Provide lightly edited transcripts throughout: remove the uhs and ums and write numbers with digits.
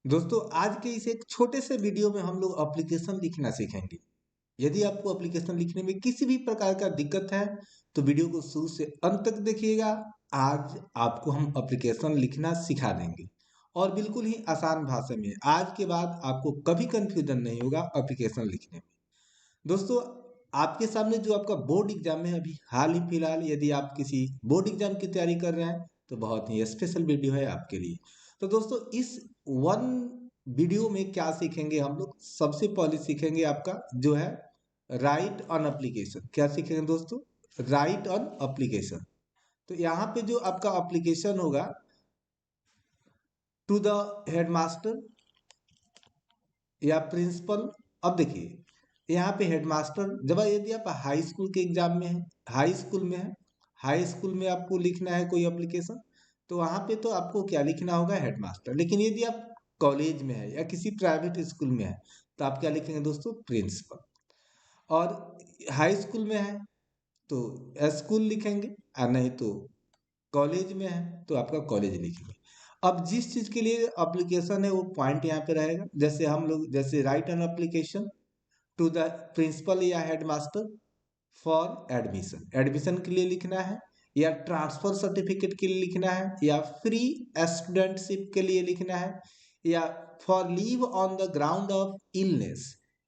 दोस्तों आज के इस एक छोटे से वीडियो में हम लोग एप्लीकेशन लिखना सीखेंगे। यदि आपको एप्लीकेशन लिखने में किसी भी प्रकार का दिक्कत है तो वीडियो को शुरू से अंत तक देखिएगा। आज आपको हम एप्लीकेशन लिखना सिखा देंगे और बिल्कुल ही आसान भाषा में। आज के बाद आपको कभी कंफ्यूजन नहीं होगा एप्लीकेशन लिखने में। दोस्तों आपके सामने जो आपका बोर्ड एग्जाम है अभी हाल ही फिलहाल, यदि आप किसी बोर्ड एग्जाम की तैयारी कर रहे हैं तो बहुत ही स्पेशल वीडियो है आपके लिए। तो दोस्तों इस वन वीडियो में क्या सीखेंगे हम लोग, सबसे पहले सीखेंगे आपका जो है राइट ऑन एप्लीकेशन। क्या सीखेंगे दोस्तों? Right on application. तो यहाँ पे जो आपका एप्लीकेशन होगा टू द हेडमास्टर या प्रिंसिपल। अब देखिए यहाँ पे हेडमास्टर, जब यदि आप हाई स्कूल के एग्जाम में है, हाई स्कूल में है, हाई स्कूल में आपको लिखना है कोई एप्लीकेशन, तो वहाँ पे तो आपको क्या लिखना होगा? हेडमास्टर। लेकिन यदि आप कॉलेज में है या किसी प्राइवेट स्कूल में है तो आप क्या लिखेंगे दोस्तों? प्रिंसिपल। और हाई स्कूल में है तो स्कूल लिखेंगे, और नहीं तो कॉलेज में है तो आपका कॉलेज लिखेंगे। अब जिस चीज के लिए एप्लीकेशन है वो पॉइंट यहाँ पे रहेगा। जैसे हम लोग जैसे write an application to the principal या हेडमास्टर फॉर एडमिशन, एडमिशन के लिए लिखना है, या ट्रांसफर सर्टिफिकेट के लिए लिखना है, या फ्री स्टूडेंटशिप के लिए लिखना है, या for leave on the ground of illness,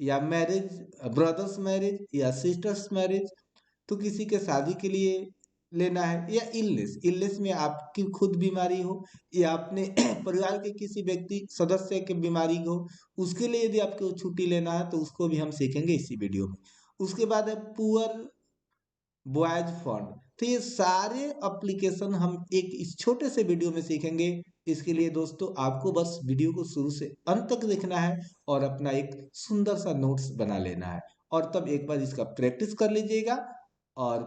या मैरिज, ब्रदर्स मैरिज या सिस्टर्स मैरिज, तो किसी के शादी के लिए लेना है, या इलनेस, इलनेस में आपकी खुद बीमारी हो या अपने परिवार के किसी व्यक्ति सदस्य के बीमारी हो, उसके लिए यदि आपको छुट्टी लेना है तो उसको भी हम सीखेंगे इसी वीडियो में। उसके बाद है पुअर बॉयज फंड। तो ये सारे एप्लीकेशन हम एक इस छोटे से वीडियो में सीखेंगे। इसके लिए दोस्तों आपको बस वीडियो को शुरू से अंत तक देखना है और अपना एक सुंदर सा नोट्स बना लेना है, और तब एक बार इसका प्रैक्टिस कर लीजिएगा और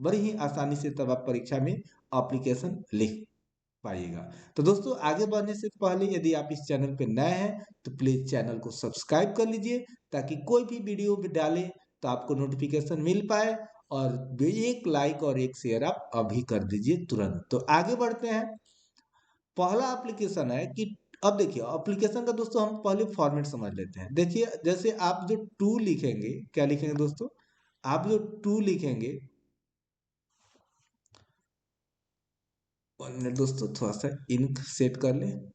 बड़ी ही आसानी से तब आप परीक्षा में एप्लीकेशन लिख पाइएगा। तो दोस्तों आगे बढ़ने से पहले यदि आप इस चैनल पे नए हैं तो प्लीज चैनल को सब्सक्राइब कर लीजिए, ताकि कोई भी वीडियो भी डालें तो आपको नोटिफिकेशन मिल पाए। और एक लाइक और एक शेयर आप अभी कर दीजिए तुरंत। तो आगे बढ़ते हैं। पहला एप्लीकेशन है कि अब देखिए एप्लीकेशन का दोस्तों हम पहले फॉर्मेट समझ लेते हैं। देखिए जैसे आप जो टू लिखेंगे, क्या लिखेंगे दोस्तों? आप जो टू लिखेंगे, 1 मिनट दोस्तों, थोड़ा सा इंक सेट कर लें।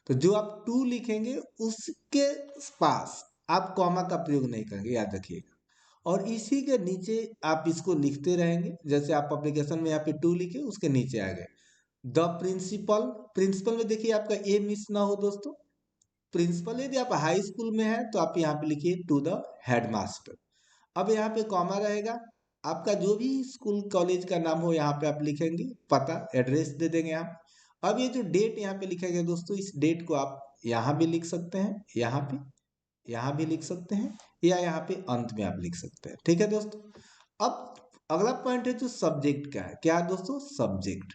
तो जो आप टू लिखेंगे उसके पास आप कॉमा का प्रयोग नहीं करेंगे, याद रखिएगा। और इसी के नीचे आप इसको लिखते रहेंगे। जैसे आप एप्लीकेशन में यहाँ पे टू लिखे, उसके नीचे आ गए द प्रिंसिपल। प्रिंसिपल में देखिए आपका ए मिस ना हो दोस्तों। प्रिंसिपल यदि आप हाई स्कूल में है तो आप यहाँ पे लिखिए टू द हेडमास्टर। अब यहाँ पे कॉमा रहेगा, आपका जो भी स्कूल कॉलेज का नाम हो यहाँ पे आप लिखेंगे, पता एड्रेस दे देंगे आप। अब ये जो डेट यहाँ पे लिखा गया दोस्तों, इस डेट को आप यहाँ भी लिख सकते हैं, यहाँ भी लिख सकते हैं, या यहाँ पे अंत में आप लिख सकते हैं। ठीक है दोस्तों। अब अगला पॉइंट है जो सब्जेक्ट का है। क्या है दोस्तों? सब्जेक्ट।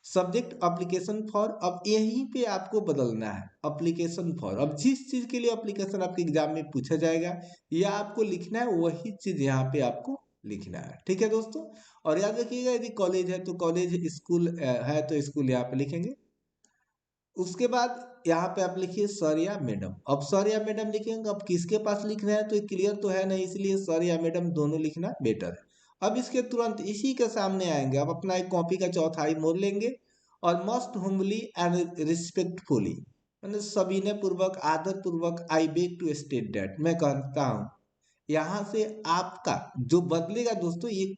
Subject application for. अब यहीं पे आपको बदलना है एप्लीकेशन फॉर। अब जिस चीज के लिए एप्लीकेशन आपके एग्जाम में पूछा जाएगा या आपको लिखना है वही चीज यहाँ पे आपको लिखना है। ठीक है दोस्तों। और याद रखिएगा यदि कॉलेज है तो कॉलेज, स्कूल है तो स्कूल यहाँ पे लिखेंगे। उसके बाद यहाँ पे आप लिखिए सर या मैडम। अब सर या मैडम लिखेंगे, अब किसके पास लिखना है तो क्लियर तो है नहीं, इसलिए सर या मैडम दोनों लिखना बेटर है। अब इसके तुरंत इसी के सामने आएंगे, अब अपना एक कॉपी का चौथाई मोड़ लेंगे और मोस्ट हुम्बली एंड रिस्पेक्टफुली, मतलब सविनय पूर्वक, आदर पूर्वक, I beg to state that, मैं कहता हूँ। यहाँ से आपका जो बदलेगा दोस्तों, ये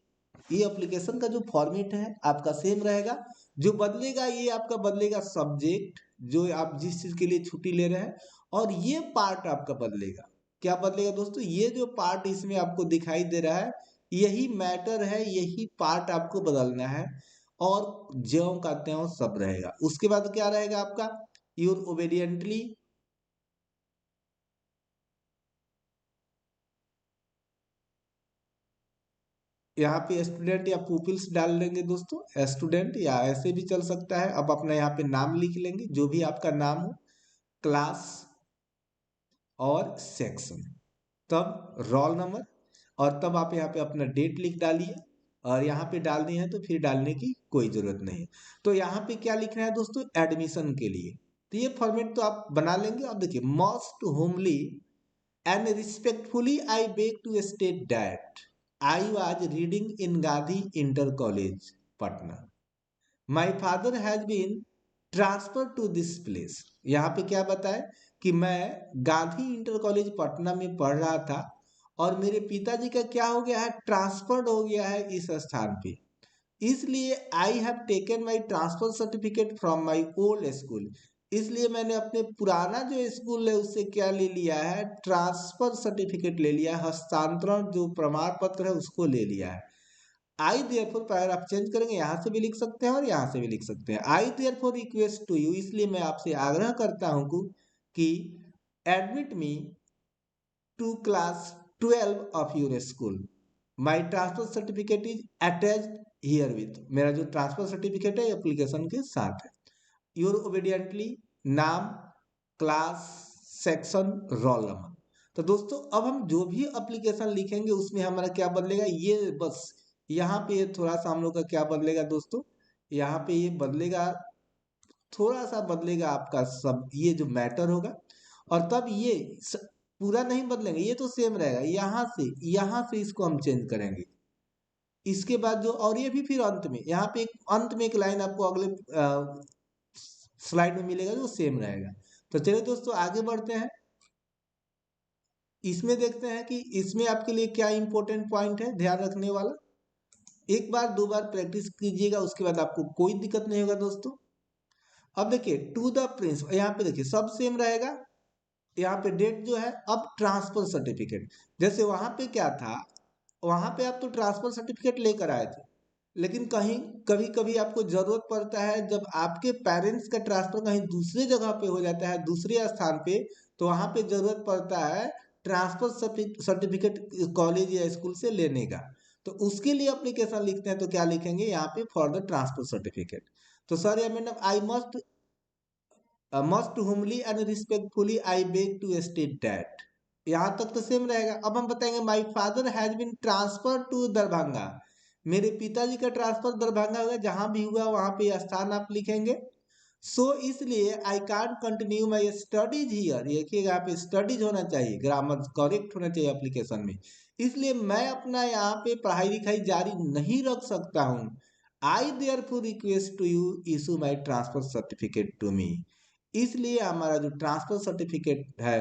एप्लीकेशन का जो फॉर्मेट है आपका सेम रहेगा। जो बदलेगा ये आपका बदलेगा सब्जेक्ट, जो आप जिस चीज के लिए छुट्टी ले रहे हैं, और ये पार्ट आपका बदलेगा। क्या बदलेगा दोस्तों? ये जो पार्ट इसमें आपको दिखाई दे रहा है यही मैटर है, यही पार्ट आपको बदलना है, और ज्यों का त्यों सब रहेगा। उसके बाद क्या रहेगा आपका? यूर ओबेडियंटली, यहाँ पे स्टूडेंट या पुपिल्स डाल लेंगे दोस्तों, स्टूडेंट, या ऐसे भी चल सकता है। अब अपना यहाँ पे नाम लिख लेंगे, जो भी आपका नाम हो, क्लास और सेक्शन, तब रोल नंबर, और तब आप यहाँ पे अपना डेट लिख डालिए। और यहाँ पे डालनी है तो फिर डालने की कोई जरूरत नहीं। तो यहाँ पे क्या लिखना है दोस्तों? एडमिशन के लिए तो ये फॉर्मेट तो आप बना लेंगे। अब देखिए, most homely and respectfully I beg to state that I was reading in Gandhi inter college Patna, my father has been transfer to this place. यहाँ पे क्या बताए कि मैं गांधी इंटर कॉलेज पटना में पढ़ रहा था और मेरे पिताजी का क्या हो गया है, ट्रांसफर्ड हो गया है इस स्थान पे, इसलिए I have taken my transfer certificate from my old school. इसलिए मैंने अपने पुराना जो स्कूल है उससे क्या ले लिया है, ट्रांसफर सर्टिफिकेट ले लिया है, हस्तांतरण जो प्रमाण पत्र है उसको ले लिया है। आई देयरफॉर, अगर आप चेंज करेंगे यहाँ से भी लिख सकते हैं और यहाँ से भी लिख सकते हैं। I therefore request to you, इसलिए मैं आपसे आग्रह करता हूँ कि admit me to class 12 of your school, my transfer certificate is attached herewith. मेरा जो ट्रांसफर सर्टिफिकेट है एप्लीकेशन के साथ है। योर ओबीडियंटली, नाम, क्लास, सेक्शन, रोल नंबर। तो दोस्तों अब हम जो भी एप्लीकेशन लिखेंगे उसमें हमारा क्या बदलेगा, ये बस यहाँ पे थोड़ा सा हम लोग का क्या बदलेगा दोस्तों, यहाँ पे ये बदलेगा, थोड़ा सा बदलेगा आपका सब ये जो मैटर होगा। और तब ये पूरा नहीं बदलेंगे, ये तो सेम रहेगा, यहाँ से इसको हम चेंज करेंगे। इसके बाद जो, और ये भी फिर अंत में, यहाँ पे एक अंत में एक लाइन आपको अगले स्लाइड में मिलेगा जो सेम रहेगा। तो चलिए दोस्तों आगे बढ़ते हैं। इसमें देखते हैं कि इसमें आपके लिए क्या इंपॉर्टेंट पॉइंट है ध्यान रखने वाला। एक बार दो बार प्रैक्टिस कीजिएगा, उसके बाद आपको कोई दिक्कत नहीं होगा दोस्तों। अब देखिए टू द प्रिंस, यहाँ पे देखिए सब सेम रहेगा, यहाँ पे डेट जो है, अब ट्रांसफर सर्टिफिकेट, जैसे वहां पे क्या था, वहां पे आप तो ट्रांसफर सर्टिफिकेट लेकर आए थे, लेकिन कहीं कभी कभी आपको जरूरत पड़ता है जब आपके पेरेंट्स का ट्रांसफर कहीं दूसरे जगह पे हो जाता है, दूसरे स्थान पे, तो वहां पे जरूरत पड़ता है ट्रांसफर सर्टिफिकेट कॉलेज या स्कूल से लेने का। तो उसके लिए एप्लीकेशन लिखते हैं तो क्या लिखेंगे यहाँ पे, फॉर द ट्रांसफर सर्टिफिकेट। तो सर या madam, I must humbly and respectfully I beg to state that, यहाँ तक तो सेम रहेगा। अब हम बताएंगे my father has been transfer to Darbhanga, मेरे पिताजी का ट्रांसफर दरभंगा हुआ, जहां भी हुआ वहां पे स्थान आप लिखेंगे। सो इसलिए I can't continue my studies here, देखिएगा यहाँ पे स्टडीज होना चाहिए, ग्रामर करेक्ट होना चाहिए एप्लीकेशन में, इसलिए मैं अपना यहाँ पे पढ़ाई लिखाई जारी नहीं रख सकता हूँ। I therefore request to you issue my transfer certificate to me, इसलिए हमारा जो ट्रांसफर सर्टिफिकेट है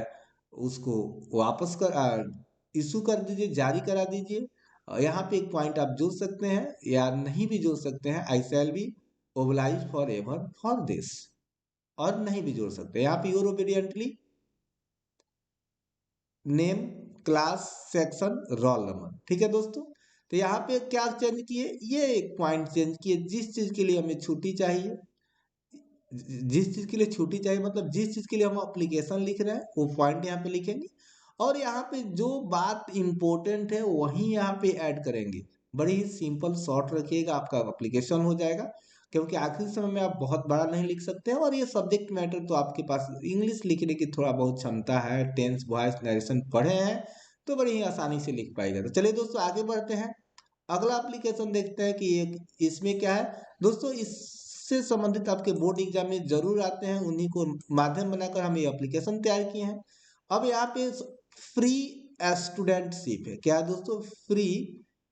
उसको वापस कर इशू कर दीजिए, जारी करा दीजिए। यहाँ पे एक पॉइंट आप जोड़ सकते हैं या नहीं भी जोड़ सकते हैं, I shall be oblige for ever for this, और नहीं भी जोड़ सकते। यहाँ पे your obediently, name, class, section, roll number, ठीक है दोस्तों। तो यहाँ पे क्या चेंज किए, ये एक पॉइंट चेंज किए, जिस चीज के लिए हमें छुट्टी चाहिए, जिस चीज के लिए छुट्टी चाहिए मतलब जिस चीज के लिए हम एप्लीकेशन लिख रहे हैं वो पॉइंट यहाँ पे लिखेंगे, और यहाँ पे जो बात इंपॉर्टेंट है वही यहाँ पे ऐड करेंगे। बड़ी ही सिंपल शॉर्ट रखिएगा, आपका एप्लीकेशन हो जाएगा, क्योंकि आखिरी समय में आप बहुत बड़ा नहीं लिख सकते हैं, और ये सब्जेक्ट मैटर तो आपके पास इंग्लिश लिखने की थोड़ा बहुत क्षमता है, टेंस वॉइस नरेशन पढ़े हैं तो बड़ी ही आसानी से लिख पाएगा। तो चलिए दोस्तों आगे बढ़ते हैं, अगला एप्लीकेशन देखते हैं कि एक इसमें क्या है दोस्तों। इससे संबंधित आपके बोर्ड एग्जाम में जरूर आते हैं, उन्हीं को माध्यम बनाकर हम ये एप्लीकेशन तैयार किए हैं। अब यहाँ पे फ्री स्टूडेंटशिप है, क्या दोस्तों, फ्री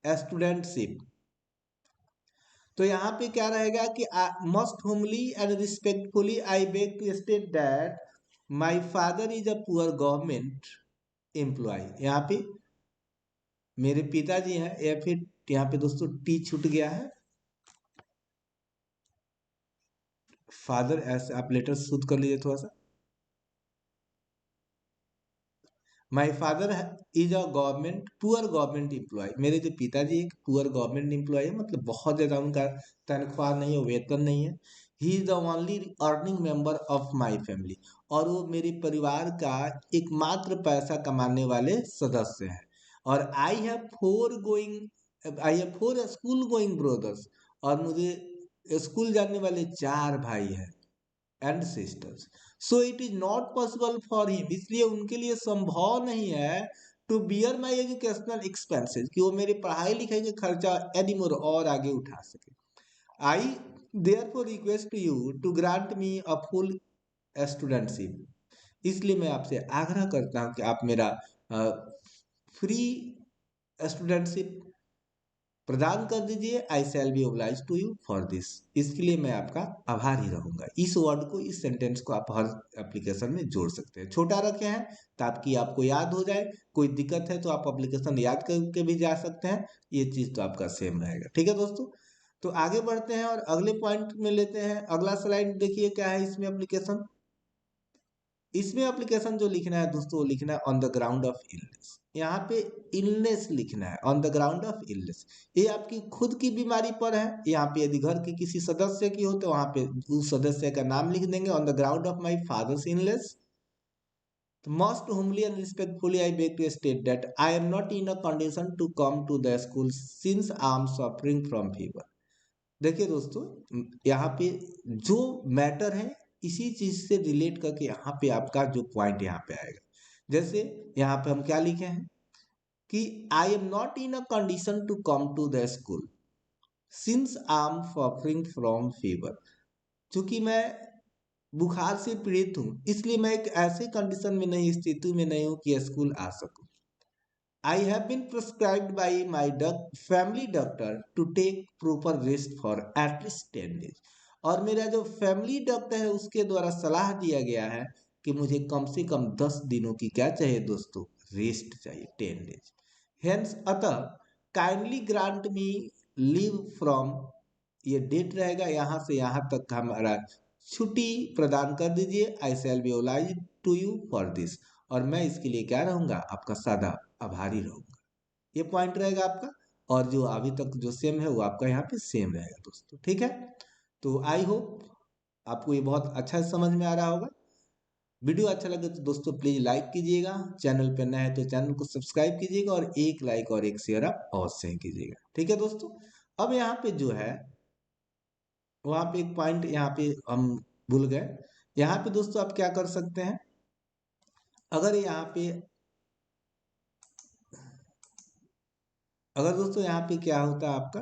स्टूडेंटशिप। तो यहाँ पे क्या रहेगा कि must homely and respectfully I beg to state that my father is a poor government employ, यहाँ पे मेरे पिताजी हैं, या फिर यहाँ पे दोस्तों टी छूट गया है, फादर ऐसे आप लेटर शुद्ध कर लीजिए थोड़ा सा। My father is a government poor government employ, मेरे जो पिताजी एक पुअर गवर्नमेंट एम्प्लॉय है, मतलब बहुत ज्यादा उनका तनख्वाह नहीं है, वेतन नहीं है। He is the only earning member of my family, और वो मेरे परिवार का एकमात्र पैसा कमाने वाले सदस्य हैं। और I have four school going brothers, और मुझे स्कूल जाने वाले 4 भाई हैं and sisters. So it is not possible for him, इसलिए उनके लिए संभव नहीं है to bear my educational expenses, कि वो मेरे पढ़ाई लिखाई का खर्चा एनीमोर और आगे उठा सके। I therefore request you to grant me a full studentship. इसलिए मैं आपसे आग्रह करता हूं कि आप मेरा फ्री स्टूडेंटशिप प्रदान कर दीजिए। I shall be oblige to you for this. इसके लिए मैं आपका आभारी रहूंगा। इस वर्ड को, इस सेंटेंस को आप हर एप्लीकेशन में जोड़ सकते हैं। छोटा रखे हैं ताकि आपको याद हो जाए। कोई दिक्कत है तो आप एप्लीकेशन याद करके भी जा सकते हैं। ये चीज तो आपका सेम रहेगा। ठीक है दोस्तों, तो आगे बढ़ते हैं और अगले पॉइंट में लेते हैं। अगला स्लाइड देखिए क्या है इसमें एप्लीकेशन। इसमें एप्लीकेशन जो लिखना है दोस्तों, वो लिखना है on the ground of illness. यहाँ पे इलनेस लिखना है, on the ground of illness. ये आपकी खुद की बीमारी पर है। यहाँ पे यदि घर के किसी सदस्य की हो तो वहां पे उस सदस्य का नाम लिख देंगे, on the ground of my father's illness. Most humbly and respectfully, I beg to state that I am not in a condition to come to the school since I am suffering from fever. देखिए दोस्तों, यहाँ पे जो matter है इसी चीज से relate करके यहाँ पे आपका जो पॉइंट यहाँ पे आएगा। जैसे यहाँ पे हम क्या लिखे हैं कि I am not in a condition to come to the school since I am suffering from fever. चूंकि मैं बुखार से पीड़ित हूँ, इसलिए मैं एक ऐसे कंडीशन में नहीं, स्थिति में नहीं हूँ कि स्कूल आ सकूं। I have been prescribed by my family doctor to take proper rest for at least 10 days. और मेरा जो फैमिली डॉक्टर है उसके द्वारा सलाह दिया गया है कि मुझे कम से कम 10 दिनों की क्या चाहिए दोस्तों, रेस्ट चाहिए, 10 डेज। हेंस अतः kindly grant me leave from, ये डेट रहेगा यहाँ से यहाँ तक का हमारा छुट्टी प्रदान कर दीजिए। I shall be obliged to you for this. और मैं इसके लिए क्या रहूंगा, आपका सादा आभारी रहूंगा। ये पॉइंट रहेगा आपका। और जो अभी तक जो सेम है वो आपका यहाँ पे सेम रहेगा दोस्तों। ठीक है, तो आई होप आपको ये बहुत अच्छा समझ में आ रहा होगा। वीडियो अच्छा लगे तो दोस्तों प्लीज लाइक कीजिएगा। चैनल पे नए हैं तो चैनल को सब्सक्राइब कीजिएगा और एक लाइक और एक शेयर आप अवश्य ही कीजिएगा। ठीक है दोस्तों, अब यहाँ पे जो है वहां पे एक पॉइंट यहाँ पे हम भूल गए। यहाँ पे दोस्तों आप क्या कर सकते हैं, अगर यहाँ पे अगर दोस्तों यहाँ पे क्या होता है आपका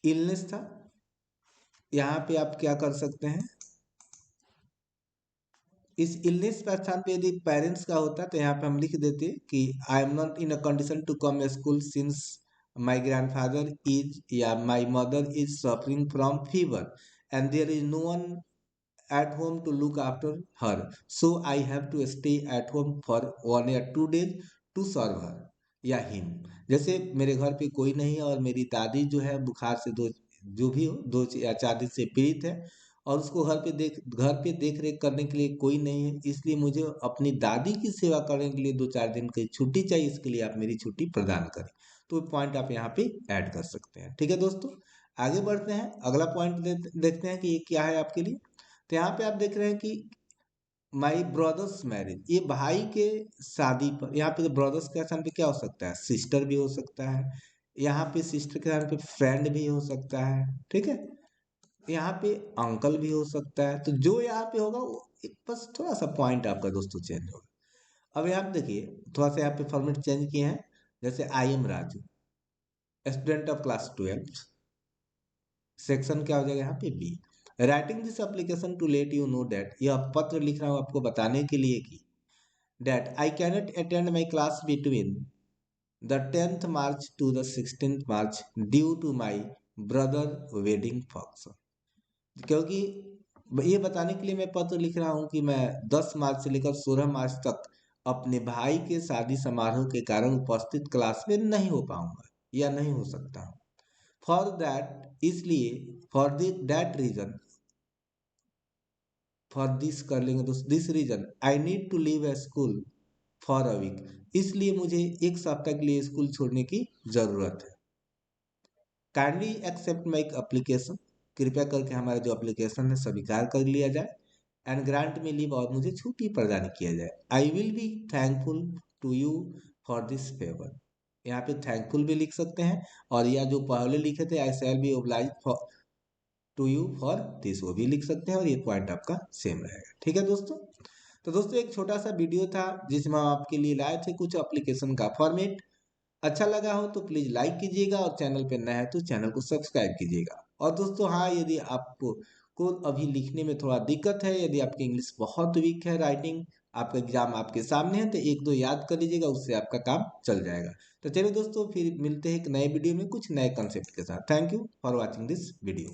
इलनेस था, यहाँ पे आप क्या कर सकते हैं, इस इलनेस का स्थान पे यदि पेरेंट्स का होता तो यहाँ पे हम लिख देते कि I am not in a condition to come school since my grandfather is या my mother is suffering from fever and there is no one at home to look after her, so I have to stay at home for 1 or 2 days to serve her या him। जैसे मेरे घर पे कोई नहीं है और मेरी दादी जो है बुखार से दो, जो भी हो, 2 या 4 दिन से पीड़ित है और उसको घर पे देख रेख करने के लिए कोई नहीं है, इसलिए मुझे अपनी दादी की सेवा करने के लिए 2-4 दिन की छुट्टी चाहिए। इसके लिए आप मेरी छुट्टी प्रदान करें। तो पॉइंट आप यहाँ पे ऐड कर सकते हैं। ठीक है दोस्तों, आगे बढ़ते हैं। अगला पॉइंट देखते हैं कि ये क्या है आपके लिए। तो यहाँ पे आप देख रहे हैं कि माई ब्रदर्स मैरिज, ये भाई के शादी पर। यहाँ पे ब्रदर्स के स्थान पे क्या हो सकता है, सिस्टर भी हो सकता है। यहाँ पे सिस्टर के स्थान पे फ्रेंड भी हो सकता है। ठीक है, यहाँ पे अंकल भी हो सकता है। तो जो यहाँ पे होगा वो एक बस थोड़ा सा पॉइंट आपका दोस्तों चेंज होगा। अब यहाँ पे देखिए थोड़ा सा यहाँ पे फॉर्मेट चेंज किए हैं। जैसे I am Raju, student of class 12, section क्या हो जाएगा यहाँ पे B. Writing this application to let you know that, यह पत्र लिख रहा हूँ आपको बताने के लिए कि that I cannot attend my class between the 10th March to the 16th March due to my brother wedding function. क्योंकि ये बताने के लिए मैं पत्र लिख रहा हूँ कि मैं 10 मार्च से लेकर 16 मार्च तक अपने भाई के शादी समारोह के कारण उपस्थित क्लास में नहीं हो पाऊंगा या नहीं हो सकता हूँ। फॉर दैट, इसलिए for that reason, for this कर लेंगे दोस्त, this reason I need to leave a school for a week, इसलिए मुझे एक सप्ताह के लिए स्कूल छोड़ने की जरूरत है। काइंडली एक्सेप्ट माई एप्लीकेशन, कृपया करके हमारा जो एप्लीकेशन है स्वीकार कर लिया जाए। एंड ग्रांट में लीव, और मुझे छुट्टी प्रदान किया जाए। I will be thankful to you for this favour. यहाँ पे थैंकफुल भी लिख सकते हैं, और या जो पहले लिखे थे I shall be oblige for to you for this, वो भी लिख सकते हैं और ये पॉइंट आपका सेम रहेगा। ठीक है दोस्तों, तो दोस्तों एक छोटा सा वीडियो था जिसमें हम आपके लिए लाए थे कुछ एप्लीकेशन का फॉर्मेट। अच्छा लगा हो तो प्लीज लाइक कीजिएगा और चैनल पे नया है तो चैनल को सब्सक्राइब कीजिएगा। और दोस्तों हाँ, यदि आपको को अभी लिखने में थोड़ा दिक्कत है, यदि आपकी इंग्लिश बहुत वीक है, राइटिंग, आपका एग्जाम आपके सामने है, तो एक दो याद कर लीजिएगा, उससे आपका काम चल जाएगा। तो चलिए दोस्तों, फिर मिलते हैं एक नए वीडियो में कुछ नए कंसेप्ट के साथ। Thank you for watching this video.